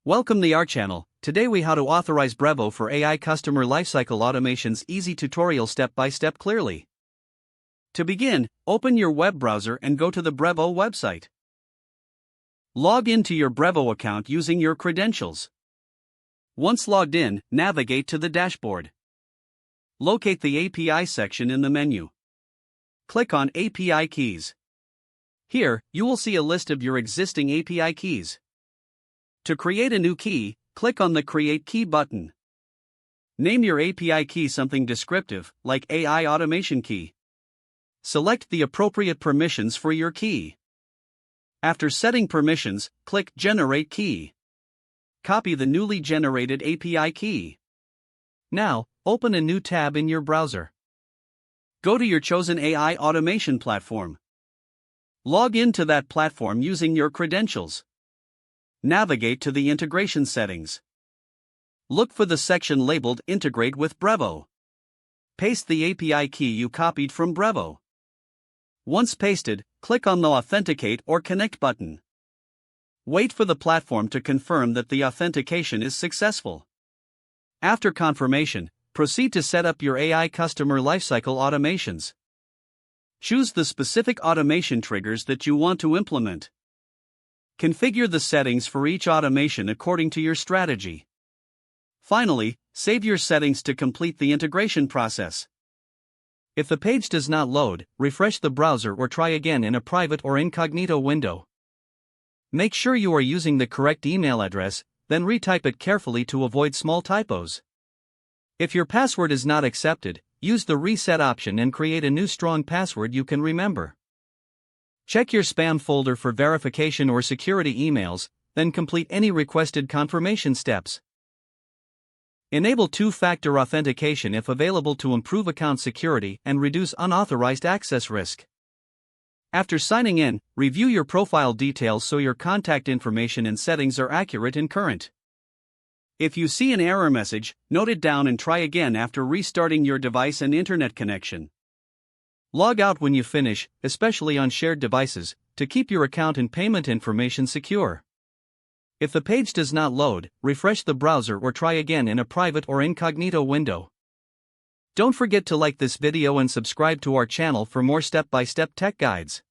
Welcome to our channel. Today we how to authorize Brevo for AI customer lifecycle automations. Easy tutorial step by step clearly. To begin, open your web browser and go to the Brevo website. Log into your Brevo account using your credentials. Once logged in, navigate to the dashboard. Locate the API section in the menu. Click on API keys. Here, you will see a list of your existing API keys. To create a new key, click on the Create Key button. Name your API key something descriptive, like AI Automation Key. Select the appropriate permissions for your key. After setting permissions, click Generate Key. Copy the newly generated API key. Now, open a new tab in your browser. Go to your chosen AI automation platform. Log into that platform using your credentials. Navigate to the integration settings. Look for the section labeled Integrate with Brevo. Paste the API key you copied from Brevo. Once pasted, click on the Authenticate or Connect button. Wait for the platform to confirm that the authentication is successful. After confirmation, proceed to set up your AI customer lifecycle automations. Choose the specific automation triggers that you want to implement. Configure the settings for each automation according to your strategy. Finally, save your settings to complete the integration process. If the page does not load, refresh the browser or try again in a private or incognito window. Make sure you are using the correct email address, then retype it carefully to avoid small typos. If your password is not accepted, use the reset option and create a new strong password you can remember. Check your spam folder for verification or security emails, then complete any requested confirmation steps. Enable two-factor authentication if available to improve account security and reduce unauthorized access risk. After signing in, review your profile details so your contact information and settings are accurate and current. If you see an error message, note it down and try again after restarting your device and internet connection. Log out when you finish, especially on shared devices, to keep your account and payment information secure. If the page does not load, refresh the browser or try again in a private or incognito window. Don't forget to like this video and subscribe to our channel for more step-by-step tech guides.